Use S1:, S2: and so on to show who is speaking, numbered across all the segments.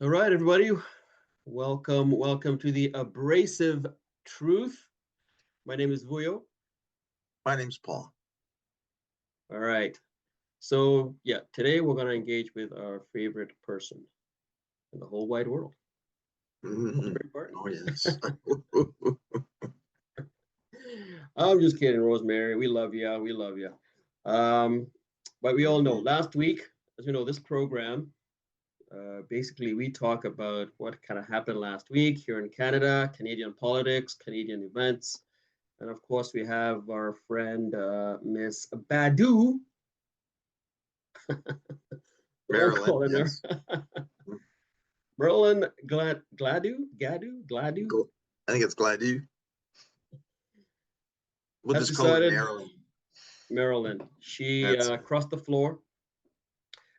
S1: All right, everybody. Welcome to the Abrasive Truth. My name is Vuyo.
S2: My name's Paul.
S1: All right. So, yeah, today we're going to engage with our favorite person in the whole wide world. Rosemary Barton.
S2: Oh, yes.
S1: I'm just kidding, Rosemary. We love you. We love you. But we all know last week, as you know, this program, basically we talk about what kind of happened last week here in Canada, Canadian politics, Canadian events. And of course, we have our friend, Miss Badu.
S2: Maryland, yes.
S1: Maryland Gladu?
S2: I think it's Gladu. We'll just call it Maryland.
S1: Maryland. She crossed the floor.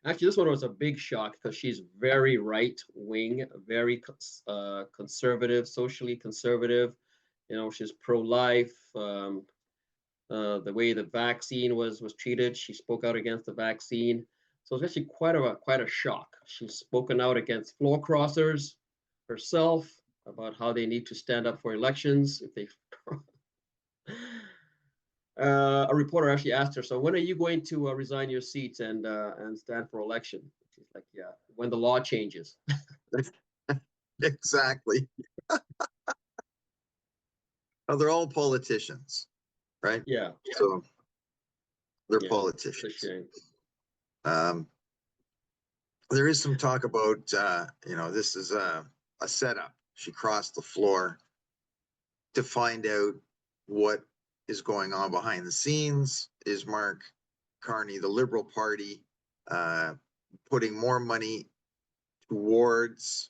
S1: Actually, this one was a big shock because she's very right-wing, very conservative, socially conservative. You know, she's pro-life. The way the vaccine was treated, she spoke out against the vaccine. So it's actually quite a shock. She's spoken out against floor crossers herself about how they need to stand up for elections if they. A reporter actually asked her, "So when are you going to resign your seat and stand for election?" She's like, "Yeah, when the law changes."
S2: Exactly. Oh, they're all politicians, right?
S1: Yeah.
S2: So they're politicians. There is some talk about, this is a setup. She crossed the floor to find out what is going on behind the scenes. Is Mark Carney, the Liberal Party, putting more money towards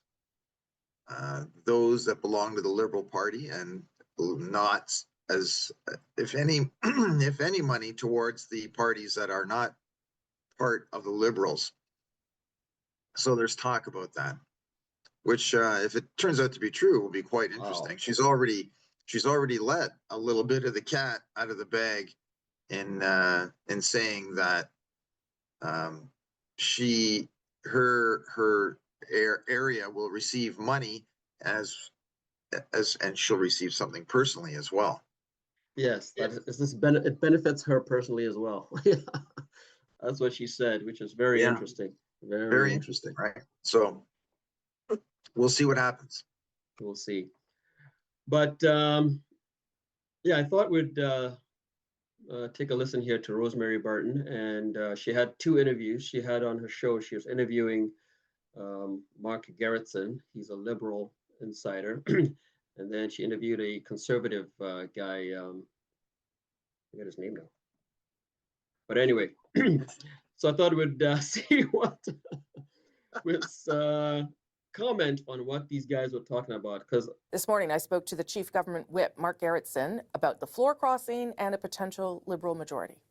S2: those that belong to the Liberal Party and not as, if any, if any money towards the parties that are not part of the Liberals? So there's talk about that, which if it turns out to be true, will be quite interesting. Wow. She's already let a little bit of the cat out of the bag in saying that her area will receive money as and she'll receive something personally as well.
S1: Yes, it benefits her personally as well. That's what she said, which is very interesting.
S2: Very interesting, right? So we'll see what happens.
S1: We'll see. But yeah, I thought we'd take a listen here to Rosemary Barton, and she had two interviews. She had on her show, she was interviewing Mark Gerretson. He's a Liberal insider. And then she interviewed a conservative guy. I forget his name now. But anyway, so I thought we'd see what was comment on what these guys were talking about. Because
S3: this morning I spoke to the Chief Government Whip, Mark Gerretson, about the floor crossing and a potential Liberal majority.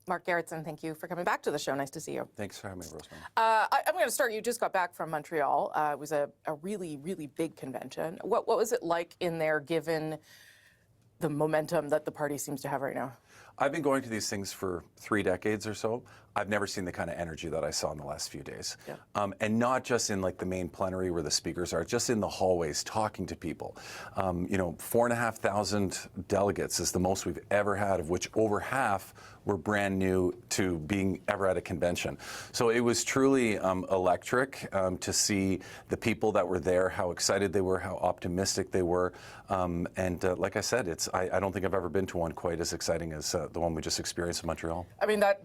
S3: Mark Gerretson, thank you for coming back to the show. Nice to see you.
S4: Thanks for having me, Rosemary.
S3: I'm going to start. You just got back from Montreal. It was a really, really big convention. What was it like in there, given the momentum that the party seems to have right now?
S4: I've been going to these things for 3 decades or so. I've never seen the kind of energy that I saw in the last few days. Yeah. And not just in like the main plenary where the speakers are, just in the hallways talking to people. 4,500 delegates is the most we've ever had, of which over half were brand new to being ever at a convention. So it was truly electric to see the people that were there, how excited they were, how optimistic they were. And like I said, I don't think I've ever been to one quite as exciting as the one we just experienced in Montreal.
S3: I mean, that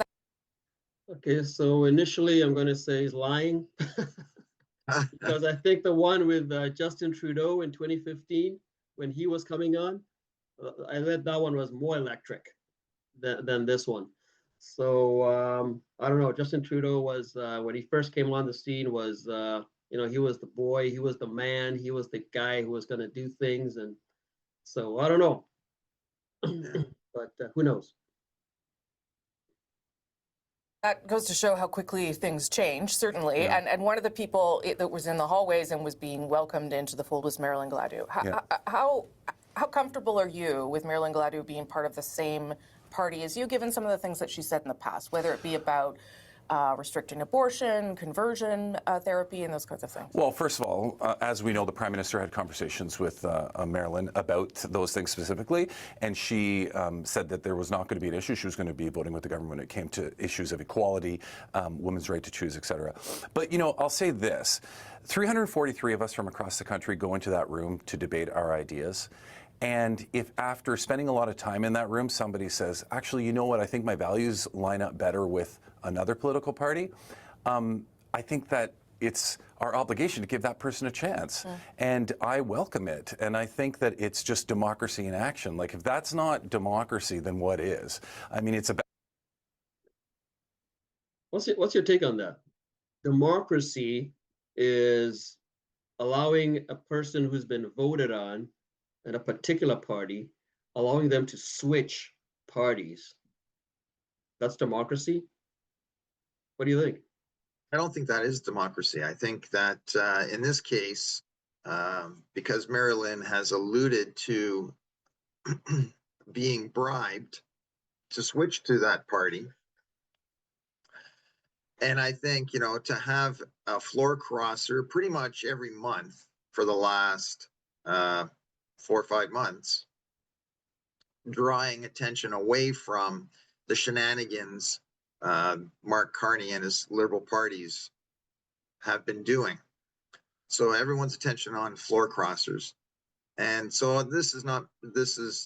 S1: Okay, so initially I'm going to say he's lying because I think the one with Justin Trudeau in 2015, when he was coming on, I bet that one was more electric than this one. So I don't know. Justin Trudeau was, when he first came on the scene, was, he was the boy, he was the man, he was the guy who was going to do things. And so I don't know, but who knows?
S3: That goes to show how quickly things change, certainly. Yeah. And one of the people that was in the hallways and was being welcomed into the fold was Marilyn Gladu. How comfortable are you with Marilyn Gladu being part of the same party as you, given some of the things that she said in the past, whether it be about restricting abortion, conversion therapy, and those kinds of things?
S4: Well, first of all, as we know, the Prime Minister had conversations with Marilyn about those things specifically, and she said that there was not going to be an issue. She was going to be voting with the government when it came to issues of equality, women's right to choose, et cetera. But, you know, I'll say this. 343 of us from across the country go into that room to debate our ideas. And if after spending a lot of time in that room, somebody says, actually, you know what, I think my values line up better with another political party, I think that it's our obligation to give that person a chance. And I welcome it. And I think that it's just democracy in action. Like, if that's not democracy, then what is? I mean, it's about...
S1: What's your take on that? Democracy is allowing a person who's been voted on in a particular party, allowing them to switch parties. That's democracy? What do you think?
S2: I don't think that is democracy. I think that in this case, because Marilyn has alluded to being bribed to switch to that party, and I think, you know, to have a floor crosser pretty much every month for the last 4 or 5 months, drawing attention away from the shenanigans Mark Carney and his Liberal parties have been doing. So everyone's attention on floor crossers. And so this is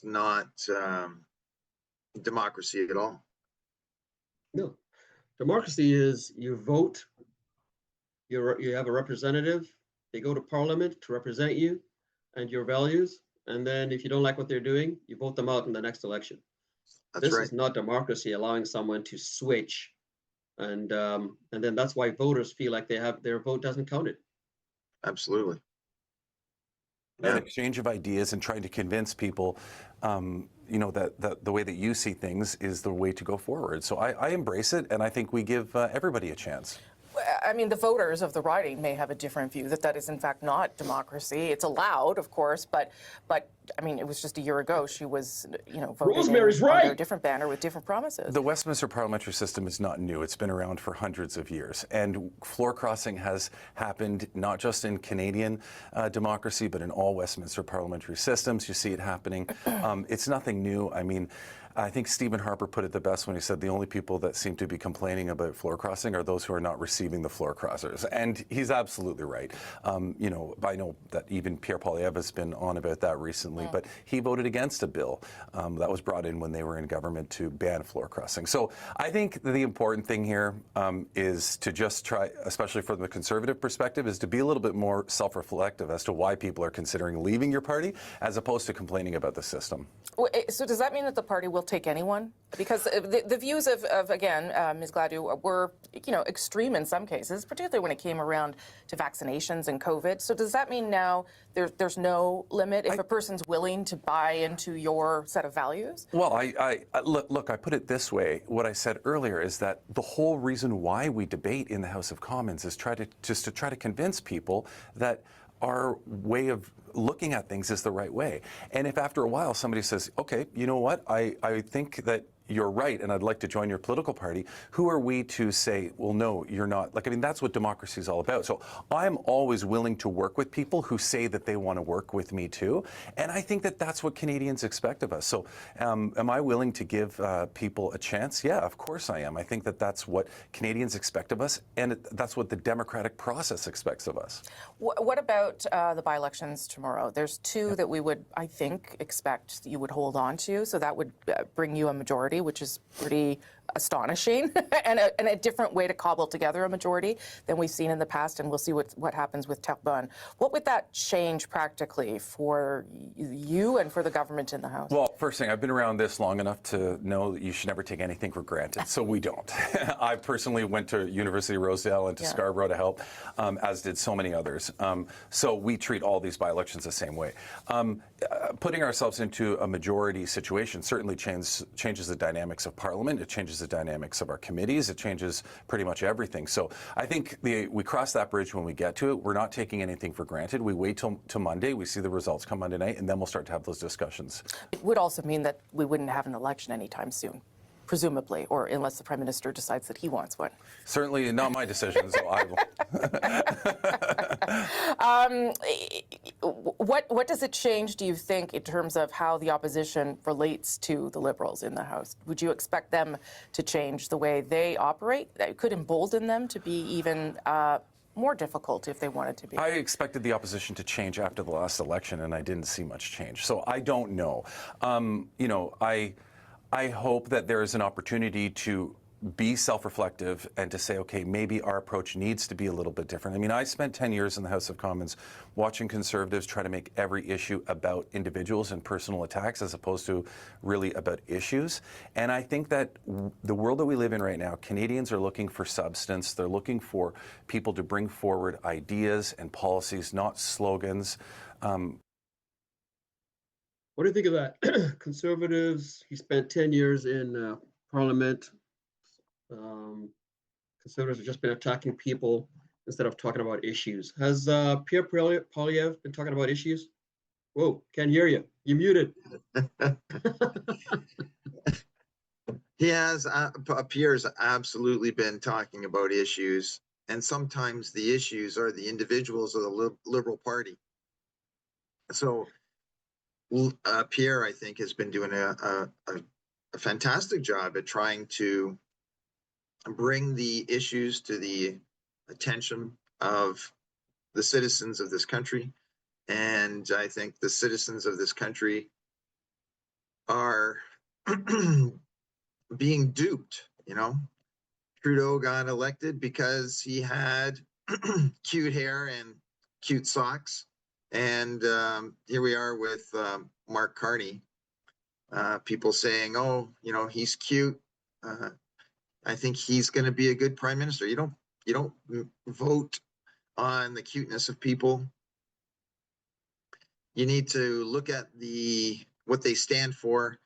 S2: not democracy at all.
S1: No. Democracy is you vote, you have a representative, they go to Parliament to represent you and your values, and then if you don't like what they're doing, you vote them out in the next election.
S2: That's
S1: This
S2: right.
S1: is not democracy, allowing someone to switch, and then that's why voters feel like they have their vote doesn't count it.
S2: Absolutely.
S4: An exchange of ideas and trying to convince people, you know, that the way that you see things is the way to go forward. So I embrace it, and I think we give everybody a chance.
S3: I mean, the voters of the riding may have a different view, that is in fact not democracy. It's allowed, of course, but I mean, it was just a year ago she was, you know, voting
S1: Rosemary's
S3: under
S1: right.
S3: a different banner with different promises.
S4: The Westminster parliamentary system is not new. It's been around for hundreds of years. And floor crossing has happened not just in Canadian democracy, but in all Westminster parliamentary systems. You see it happening. It's nothing new. I mean, I think Stephen Harper put it the best when he said the only people that seem to be complaining about floor crossing are those who are not receiving the floor crossers. And he's absolutely right. You know, I know that even Pierre Poilievre has been on about that recently, but he voted against a bill that was brought in when they were in government to ban floor crossing. So I think the important thing here is to just try, especially from the Conservative perspective, is to be a little bit more self-reflective as to why people are considering leaving your party as opposed to complaining about the system.
S3: So does that mean that the party will take anyone? Because the views of again, Ms. Gladue were, you know, extreme in some cases, particularly when it came around to vaccinations and COVID. So does that mean now there's no limit if a person's willing to buy into your set of values?
S4: Well, look, I put it this way. What I said earlier is that the whole reason why we debate in the House of Commons is to try to convince people that our way of looking at things is the right way. And if after a while somebody says, okay, you know what, I think that you're right and I'd like to join your political party, who are we to say, well, no, you're not? Like, I mean, that's what democracy is all about. So I'm always willing to work with people who say that they want to work with me too. And I think that that's what Canadians expect of us. So am I willing to give people a chance? Yeah, of course I am. I think that that's what Canadians expect of us, and that's what the democratic process expects of us.
S3: What about the by-elections tomorrow? There's two that we would, I think, expect you would hold on to. So that would bring you a majority, which is pretty astonishing, and a different way to cobble together a majority than we've seen in the past, and we'll see what happens with Terrebonne. What would that change practically for you and for the government in the House?
S4: Well, first thing, I've been around this long enough to know that you should never take anything for granted, so we don't. I personally went to University of Rosedale and to Scarborough to help, as did so many others. So we treat all these by-elections the same way. Putting ourselves into a majority situation certainly changes the dynamics of Parliament. It changes the dynamics of our committees. It changes pretty much everything. So I think we cross that bridge when we get to it. We're not taking anything for granted. We wait till Monday. We see the results come Monday night, and then we'll start to have those discussions.
S3: It would also mean that we wouldn't have an election anytime soon. presumably, or unless the Prime Minister decides that he wants one.
S4: Certainly not my decision, so I will.
S3: What does it change, do you think, in terms of how the opposition relates to the Liberals in the House? Would you expect them to change the way they operate? That could embolden them to be even more difficult if they wanted to be.
S4: I expected the opposition to change after the last election, and I didn't see much change. So I don't know. You know, I hope that there is an opportunity to be self-reflective and to say, okay, maybe our approach needs to be a little bit different. I mean, I spent 10 years in the House of Commons watching Conservatives try to make every issue about individuals and personal attacks as opposed to really about issues. And I think that the world that we live in right now, Canadians are looking for substance. They're looking for people to bring forward ideas and policies, not slogans.
S1: What do you think of that? Conservatives, he spent 10 years in Parliament. Conservatives have just been attacking people instead of talking about issues. Has Pierre Poilievre been talking about issues? Whoa, can't hear you. You're muted.
S2: He has, Pierre's absolutely been talking about issues, and sometimes the issues are the individuals of the Liberal Party. So Pierre, I think, has been doing a fantastic job at trying to bring the issues to the attention of the citizens of this country. And I think the citizens of this country are being duped. You know, Trudeau got elected because he had cute hair and cute socks. And here we are with Mark Carney. People saying, oh, you know, he's cute. I think he's going to be a good prime minister. You don't vote on the cuteness of people. You need to look at what they stand for.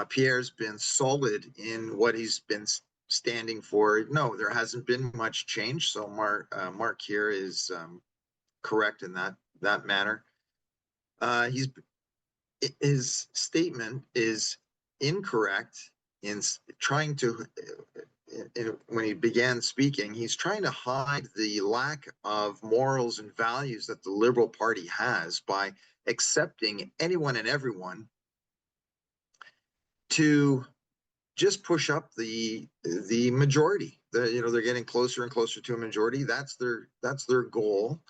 S2: Pierre's been solid in what he's been standing for. No, there hasn't been much change. So Mark here is correct in that manner. His statement is incorrect in trying to. When he began speaking, he's trying to hide the lack of morals and values that the Liberal Party has by accepting anyone and everyone to just push up the majority. They're getting closer and closer to a majority. That's their goal,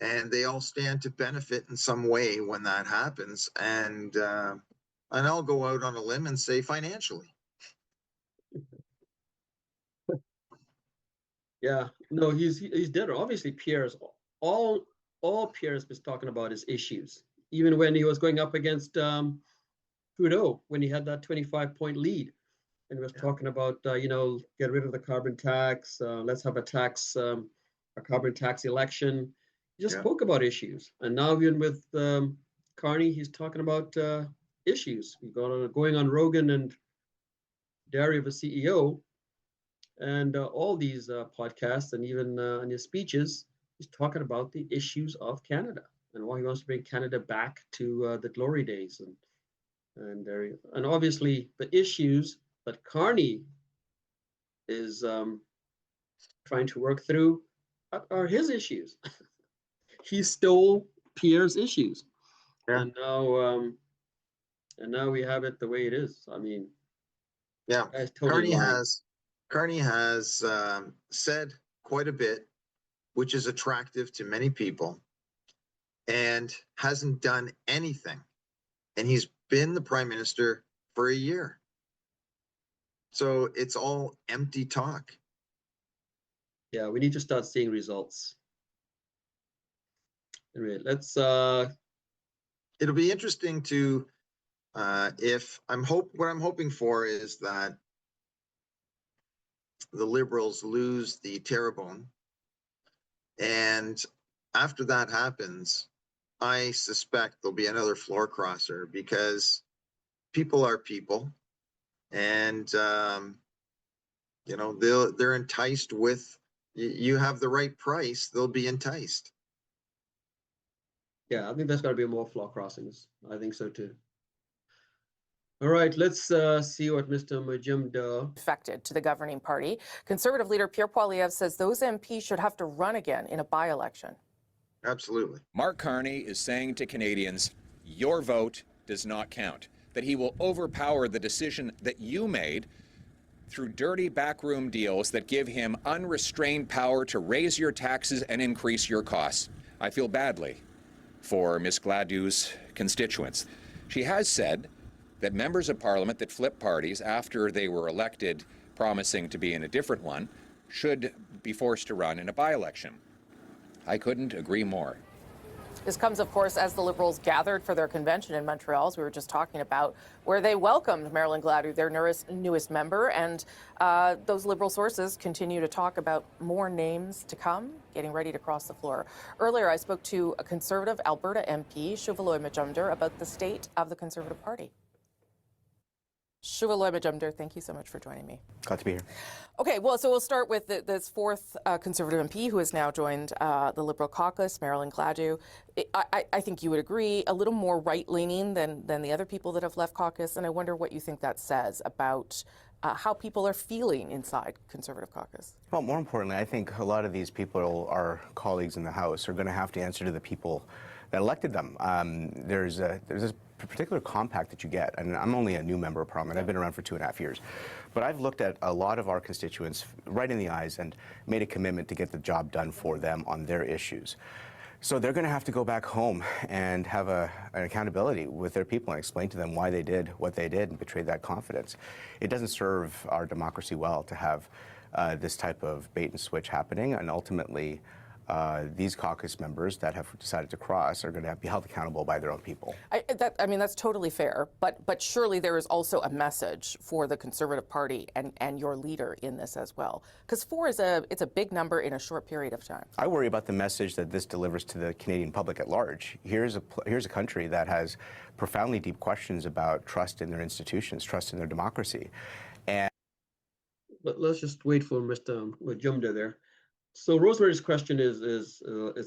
S2: and they all stand to benefit in some way when that happens. And I'll go out on a limb and say financially.
S1: Yeah, no, he's dead. Obviously, Pierre's all Pierre's been talking about is issues. Even when he was going up against Trudeau, when he had that 25-point lead, and he was talking about you know, get rid of the carbon tax. Let's have a carbon tax election. He just spoke about issues. And now even with Carney, he's talking about issues. He's going on Rogan and Diary of a CEO. And all these podcasts and even in his speeches, he's talking about the issues of Canada and why he wants to bring Canada back to the glory days. And obviously the issues that Carney is trying to work through are his issues. He stole Pierre's issues. Yeah. And now we have it the way it is. I mean,
S2: yeah,
S1: totally
S2: Carney has said quite a bit, which is attractive to many people, and hasn't done anything. And he's been the prime minister for a year. So it's all empty talk.
S1: Yeah, we need to start seeing results. Anyway, let's
S2: it'll be interesting to what I'm hoping for is that the Liberals lose the Terrebonne, and after that happens, I suspect there'll be another floor crosser, because people are people, and you know, they're enticed with, you have the right price, they'll be enticed.
S1: Yeah, I think there's got to be more floor crossings. I think so too. All right, let's see what Mr. Majumdar.
S3: Affected to the governing party. Conservative leader Pierre Poilievre says those MPs should have to run again in a by-election.
S2: Absolutely.
S5: Mark Carney is saying to Canadians, your vote does not count, that he will overpower the decision that you made through dirty backroom deals that give him unrestrained power to raise your taxes and increase your costs. I feel badly for Ms. Gladew's constituents. She has said that members of Parliament that flip parties after they were elected promising to be in a different one should be forced to run in a by-election. I couldn't agree more.
S3: This comes, of course, as the Liberals gathered for their convention in Montreal, as we were just talking about, where they welcomed Marilyn Gladue, their newest member. And those Liberal sources continue to talk about more names to come, getting ready to cross the floor. Earlier, I spoke to a Conservative Alberta MP, Shuvaloy Majumdar, about the state of the Conservative Party. Shuvaloy Majumdar, thank you so much for joining me.
S6: Glad to be here.
S3: Okay, well, so we'll start with this fourth Conservative MP who has now joined the Liberal caucus, Marilyn Gladue. I think you would agree, a little more right-leaning than the other people that have left caucus, and I wonder what you think that says about how people are feeling inside Conservative caucus.
S6: Well, more importantly, I think a lot of these people, our colleagues in the House, are going to have to answer to the people that elected them. There's this particular compact that you get, and I'm only a new member of Parliament. I've been around for 2.5 years. But I've looked at a lot of our constituents right in the eyes and made a commitment to get the job done for them on their issues. So they're going to have to go back home and have an accountability with their people and explain to them why they did what they did and betrayed that confidence. It doesn't serve our democracy well to have this type of bait and switch happening, and ultimately these caucus members that have decided to cross are going to be held accountable by their own people.
S3: I mean, that's totally fair, but surely there is also a message for the Conservative Party and your leader in this as well. Because 4 is it's a big number in a short period of time.
S6: I worry about the message that this delivers to the Canadian public at large. Here's a country that has profoundly deep questions about trust in their institutions, trust in their democracy. And
S1: But let's just wait for Mr. Majumdar there. So Rosemary's question is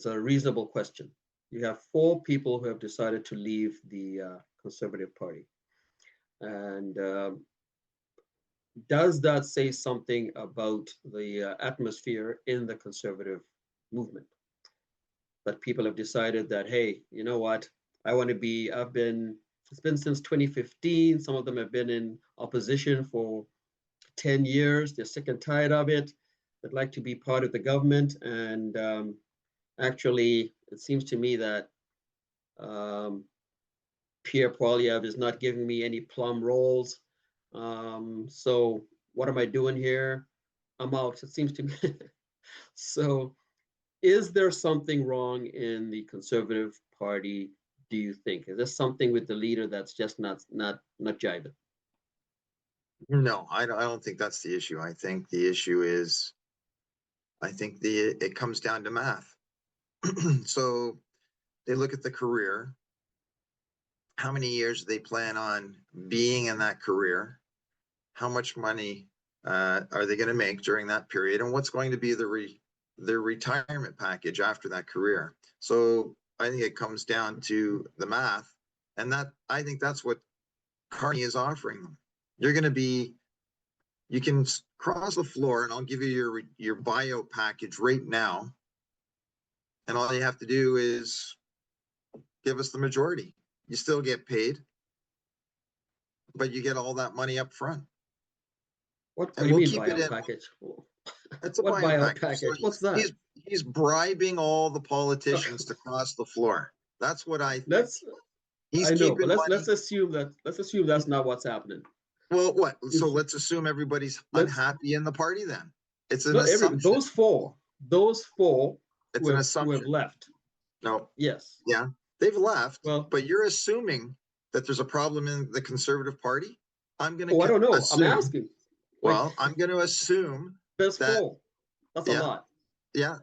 S1: a reasonable question. You have 4 people who have decided to leave the Conservative Party. And does that say something about the atmosphere in the Conservative movement? That people have decided that, hey, you know what, it's been since 2015. Some of them have been in opposition for 10 years. They're sick and tired of it. They'd like to be part of the government, and actually, it seems to me that Pierre Poilievre is not giving me any plum rolls. So what am I doing here? I'm out, it seems to me. So is there something wrong in the Conservative Party, do you think? Is there something with the leader that's just not jiving?
S2: No, I don't think that's the issue. I think the issue is, it comes down to math. So they look at the career, how many years they plan on being in that career, how much money are they going to make during that period, and what's going to be their retirement package after that career. So I think it comes down to the math, and I think that's what Carney is offering them. You can cross the floor, and I'll give you your buyout package right now. And all you have to do is give us the majority. You still get paid, but you get all that money up front.
S1: What do you mean buyout package?
S2: That's a
S1: what buyout package?
S2: So
S1: What's that?
S2: He's bribing all the politicians to cross the floor. That's what I think.
S1: Let's assume that's not what's happening.
S2: Well, what? So let's assume everybody's unhappy in the party then. It's an assumption.
S1: Those four
S2: it's an assumption.
S1: who have left.
S2: No.
S1: Yes.
S2: Yeah, they've left.
S1: Well,
S2: but you're assuming that there's a problem in the Conservative Party. I'm going to.
S1: I don't know. I'm asking.
S2: Well, I'm going to assume
S1: there's 4. That's a lot.
S2: Yeah,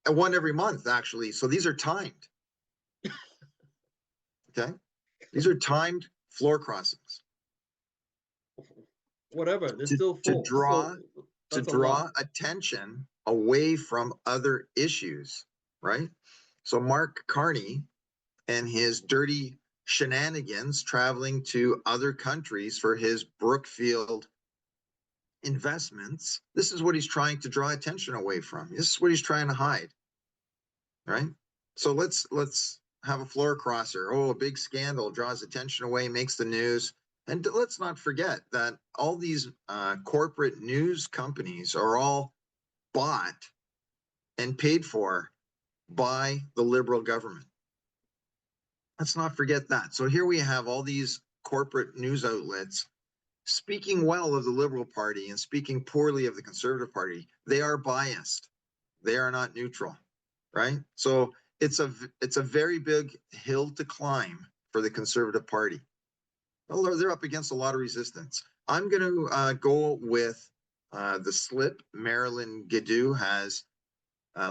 S2: and 1 every month actually. So these are timed. Okay, these are timed floor crossings.
S1: Whatever. There's still 4.
S2: To draw attention away from other issues, right? So Mark Carney and his dirty shenanigans traveling to other countries for his Brookfield investments. This is what he's trying to draw attention away from. This is what he's trying to hide, right? So let's have a floor crosser. Oh, a big scandal draws attention away, makes the news. And let's not forget that all these corporate news companies are all bought and paid for by the Liberal government. Let's not forget that. So here we have all these corporate news outlets speaking well of the Liberal Party and speaking poorly of the Conservative Party. They are biased. They are not neutral, right? So it's a very big hill to climb for the Conservative Party. Well, they're up against a lot of resistance. I'm going to go with the slip Marilyn Guidou has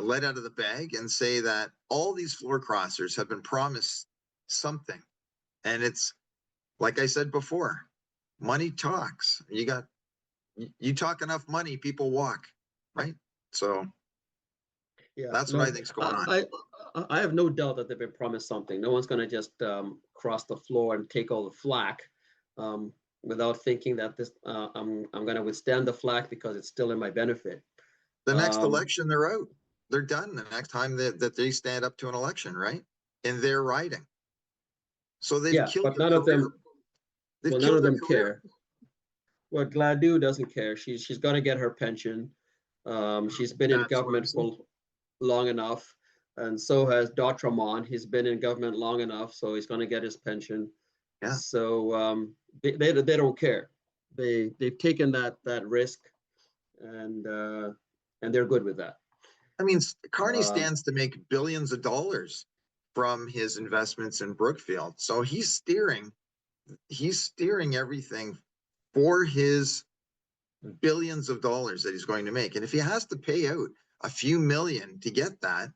S2: let out of the bag and say that all these floor crossers have been promised something. And it's, like I said before, money talks. You talk enough money, people walk, right? So
S1: Yeah,
S2: that's what I think's going on.
S1: I have no doubt that they've been promised something. No one's going to just cross the floor and take all the flack without thinking that this I'm going to withstand the flack because it's still in my benefit.
S2: The next election, they're out. They're done the next time that they stand up to an election, right? In their riding. So they've killed
S1: but none of them. Well, none of them care. Well, Gladue doesn't care. She's got to get her pension. She's been in government for long enough, and so has Dotremont. He's been in government long enough, so he's going to get his pension.
S2: Yeah.
S1: So they don't care. They've taken that risk, and they're good with that.
S2: I mean, Carney stands to make billions of dollars from his investments in Brookfield. So he's steering everything for his billions of dollars that he's going to make. And if he has to pay out a few million to get that,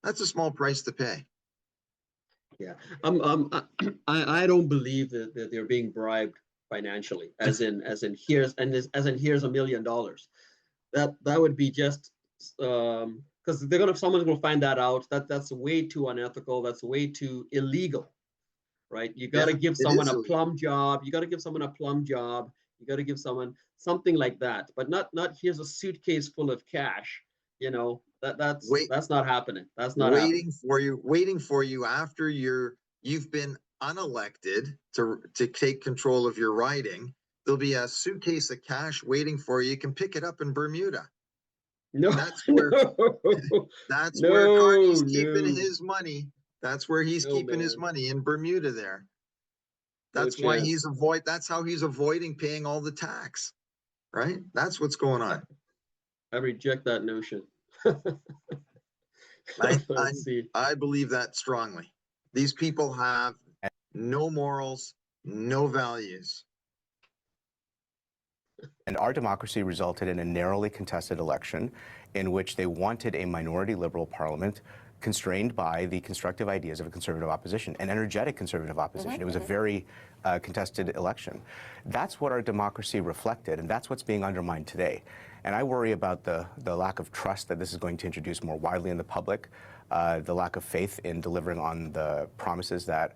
S2: that's a small price to pay.
S1: Yeah, I don't believe that they're being bribed financially, as in here's $1 million. That would be just because someone's gonna find that out. That's way too unethical. That's way too illegal, right? You got to give someone a plum job. You got to give someone a plum job. You got to give someone something like that, but not here's a suitcase full of cash. You know, that's not happening. That's not
S2: waiting for you after you've been unelected to take control of your riding. There'll be a suitcase of cash waiting for you. You can pick it up in Bermuda.
S1: No,
S2: that's where Carney's keeping his money. That's where he's keeping his money, in Bermuda there. That's why that's how he's avoiding paying all the tax. Right? That's what's going on.
S1: I reject that notion.
S2: I believe that strongly. These people have no morals, no values.
S6: And our democracy resulted in a narrowly contested election in which they wanted a minority Liberal parliament constrained by the constructive ideas of a Conservative opposition, an energetic Conservative opposition. It was a very contested election. That's what our democracy reflected, and that's what's being undermined today. And I worry about the lack of trust that this is going to introduce more widely in the public, the lack of faith in delivering on the promises that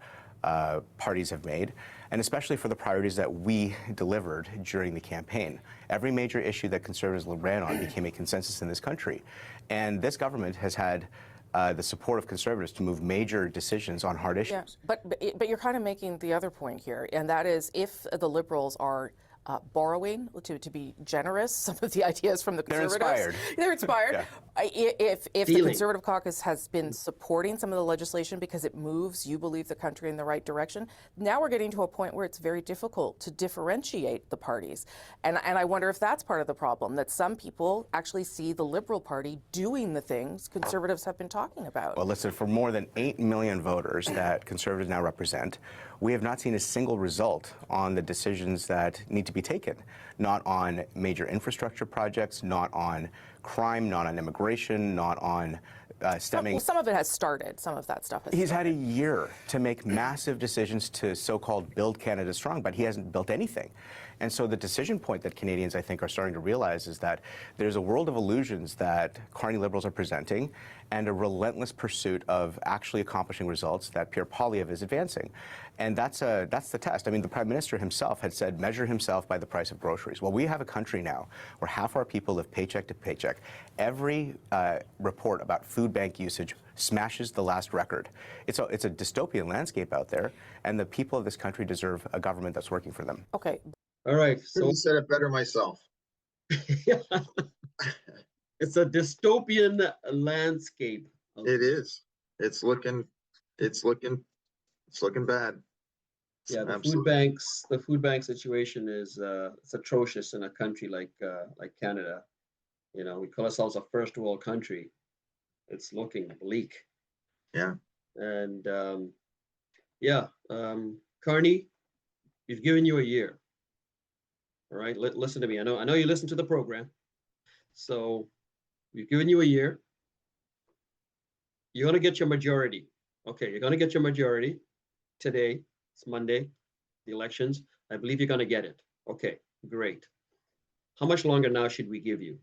S6: parties have made, and especially for the priorities that we delivered during the campaign. Every major issue that Conservatives ran on became a consensus in this country. And this government has had the support of Conservatives to move major decisions on hard issues.
S3: Yeah, but you're kind of making the other point here, and that is if the Liberals are borrowing, to be generous, some of the ideas from the Conservatives. They're inspired. Yeah. If the Conservative caucus has been supporting some of the legislation because it moves, you believe, the country in the right direction, now we're getting to a point where it's very difficult to differentiate the parties. And I wonder if that's part of the problem, that some people actually see the Liberal Party doing the things Conservatives have been talking about.
S6: Well, listen, for more than 8 million voters that Conservatives now represent, we have not seen a single result on the decisions that need to be taken, not on major infrastructure projects, not on crime, not on immigration, not on stemming.
S3: Well, some of it has started. Some of that stuff has
S6: He's
S3: started.
S6: had a year to make massive decisions to so-called build Canada strong, but he hasn't built anything. And so the decision point that Canadians, I think, are starting to realize is that there's a world of illusions that Carney Liberals are presenting and a relentless pursuit of actually accomplishing results that Pierre Poilievre is advancing. And that's the test. I mean, the Prime Minister himself had said, measure himself by the price of groceries. Well, we have a country now where half our people live paycheck to paycheck. Every report about food bank usage smashes the last record. It's a dystopian landscape out there, and the people of this country deserve a government that's working for them.
S3: Okay.
S1: All right. So
S2: Couldn't said it better myself.
S1: it's a dystopian landscape.
S2: It is. It's looking bad.
S1: Yeah, the
S2: Absolutely.
S1: food bank situation is it's atrocious in a country like Canada. You know, we call ourselves a first world country. It's looking bleak.
S2: Yeah.
S1: And Carney, we've given you a year. All right, listen to me. I know you listen to the program. So we've given you a year. You're gonna get your majority. Okay, you're gonna get your majority today. It's Monday, the elections. I believe you're gonna get it. Okay, great. How much longer now should we give you?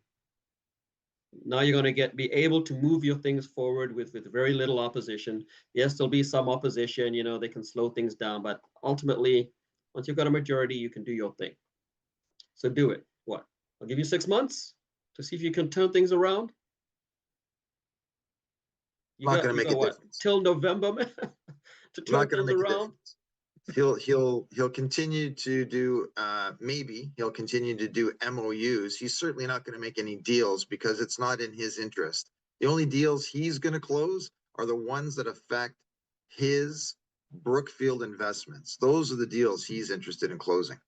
S1: Now you're going to be able to move your things forward with very little opposition. Yes, there'll be some opposition, you know, they can slow things down, but ultimately, once you've got a majority, you can do your thing. So do it. What? I'll give you 6 months to see if you can turn things around.
S2: Not going to make a
S1: what?
S2: difference.
S1: Till November, man, to turn
S2: Not going
S1: things
S2: to make a
S1: around.
S2: difference. He'll continue to do maybe he'll continue to do MOUs. He's certainly not going to make any deals because it's not in his interest. The only deals he's going to close are the ones that affect his Brookfield investments. Those are the deals he's interested in closing.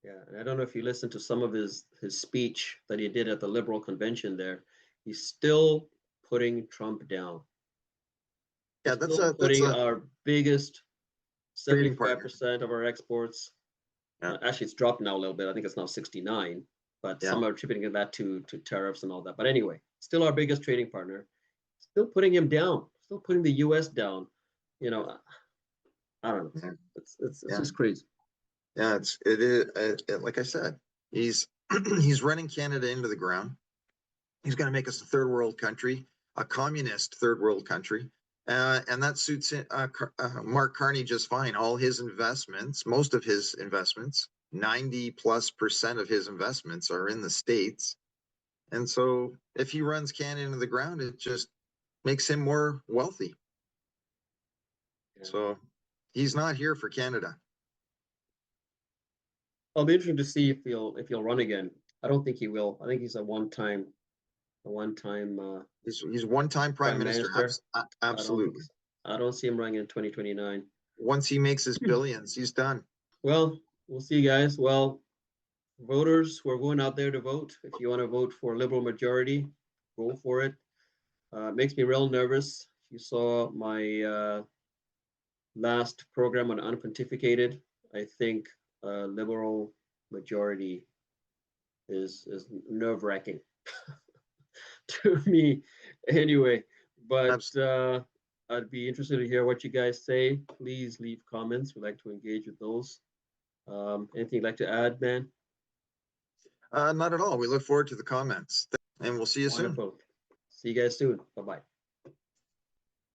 S1: Yeah, and I don't know if you listened to some of his speech that he did at the Liberal convention there. He's still putting Trump down.
S2: Yeah,
S1: He's still putting our biggest
S2: trading partner.
S1: 75% of our exports.
S2: Yeah.
S1: Actually, it's dropped now a little bit. I think it's now 69, but some are attributing that to tariffs and all that. But anyway, still our biggest trading partner. Still putting him down. Still putting the U.S. down. You know, I don't know. It's just crazy.
S2: Yeah, it is. Like I said, he's he's running Canada into the ground. He's going to make us a third world country, a communist third world country. And that suits Mark Carney just fine. All his investments, most of his investments, 90+% of his investments are in the States. And so if he runs Canada into the ground, it just makes him more wealthy. Yeah. So he's not here for Canada.
S1: I'll be interested to see if he'll run again. I don't think he will. I think he's a one-time
S2: he's one-time prime minister. Absolutely.
S1: I don't see him running in 2029.
S2: Once he makes his billions, he's done.
S1: Well, we'll see, guys. Well, voters who are going out there to vote, if you want to vote for a Liberal majority, go for it. It makes me real nervous. If you saw my last program on unpontificated, I think Liberal majority is nerve-wracking to me anyway. But I'd be interested to hear what you guys say. Please leave comments. We'd like to engage with those. Anything you'd like to add, man?
S2: Not at all. We look forward to the comments, and we'll see you soon.
S1: See you guys soon. Bye-bye.